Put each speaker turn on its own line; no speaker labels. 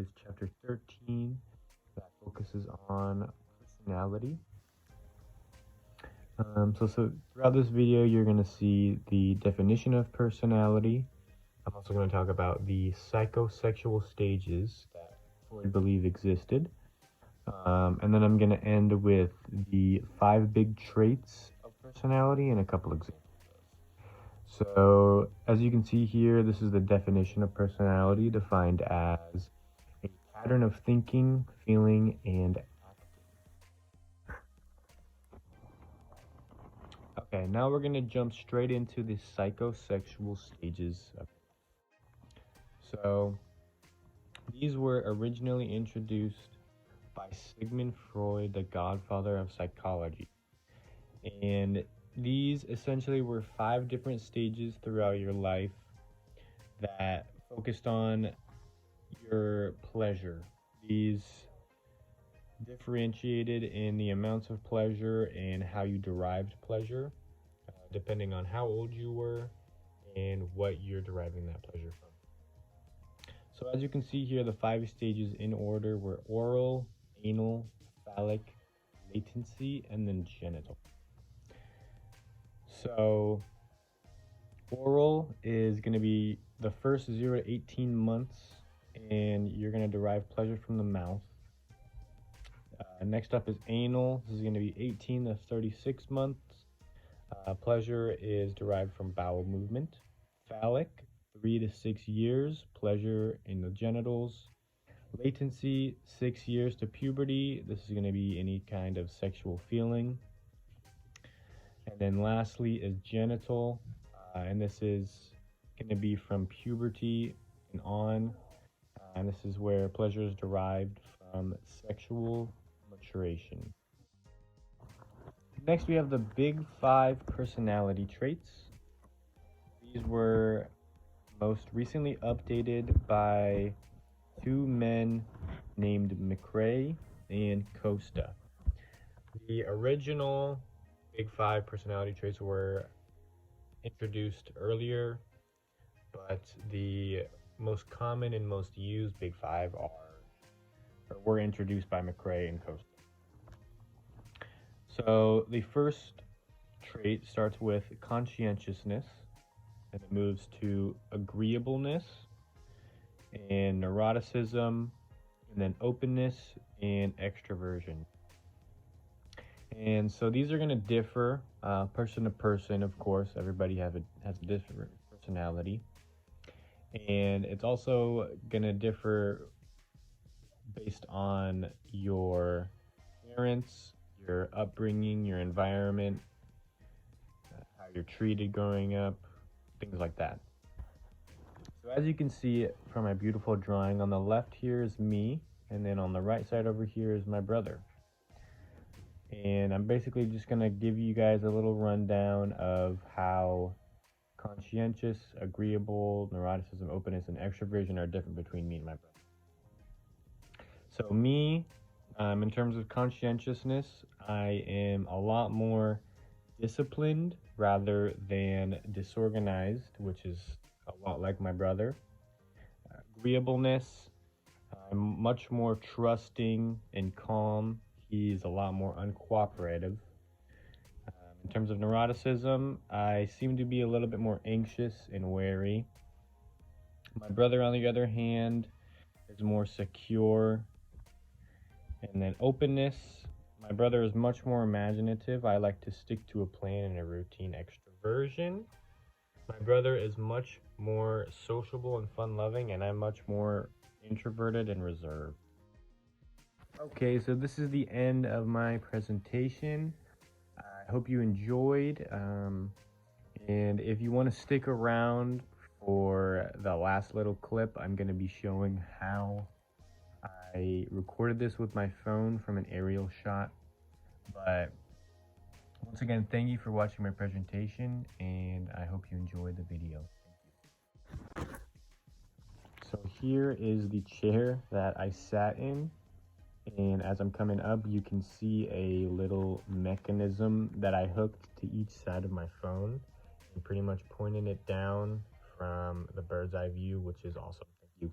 is chapter 13 that focuses on personality. So throughout this video, you're going to see the definition of personality. I'm also going to talk about the psychosexual stages that Freud believed existed. And then I'm going to end with the 5 big traits of personality and a couple examples. So as you can see here, this is the definition of personality, defined as a pattern of thinking, feeling, and acting. Okay, now we're going to jump straight into the psychosexual stages of it. So these were originally introduced by Sigmund Freud, the godfather of psychology. And these essentially were 5 different stages throughout your life that focused on your pleasure. These differentiated in the amounts of pleasure and how you derived pleasure, depending on how old you were and what you're deriving that pleasure from. So as you can see here, the 5 stages in order were oral, anal, phallic, latency, and then genital. So oral is going to be the first 0 to 18 months, and you're going to derive pleasure from the mouth. Next up is anal. This is going to be 18 to 36 months. Pleasure is derived from bowel movement. Phallic, 3 to 6 years, pleasure in the genitals. Latency, 6 years to puberty. This is going to be any kind of sexual feeling. And then lastly is genital, and this is going to be from puberty and on, and this is where pleasure is derived from sexual maturation. Next, we have the big 5 personality traits. These were most recently updated by 2 men named McRae and Costa. The original big 5 personality traits were introduced earlier, but the most common and most used big 5 were introduced by McRae and Costa. So the first trait starts with conscientiousness, and it moves to agreeableness and neuroticism, and then openness and extroversion. And so these are going to differ person to person, of course. Everybody has a different personality. And it's also going to differ based on your parents, your upbringing, your environment, how you're treated growing up, things like that. So as you can see from my beautiful drawing, on the left here is me, and then on the right side over here is my brother. And I'm basically just going to give you guys a little rundown of how conscientious, agreeable, neuroticism, openness, and extroversion are different between me and my brother. So me, in terms of conscientiousness, I am a lot more disciplined rather than disorganized, which is a lot like my brother. Agreeableness, I'm much more trusting and calm. He's a lot more uncooperative. In terms of neuroticism, I seem to be a little bit more anxious and wary. My brother, on the other hand, is more secure. And then openness, my brother is much more imaginative. I like to stick to a plan and a routine. Extroversion, my brother is much more sociable and fun-loving, and I'm much more introverted and reserved. Okay, so this is the end of my presentation. I hope you enjoyed, and if you want to stick around for the last little clip, I'm going to be showing how I recorded this with my phone from an aerial shot. But once again, thank you for watching my presentation, and I hope you enjoyed the video. Thank you. So here is the chair that I sat in. And as I'm coming up, you can see a little mechanism that I hooked to each side of my phone and pretty much pointing it down from the bird's eye view, which is awesome. Thank you.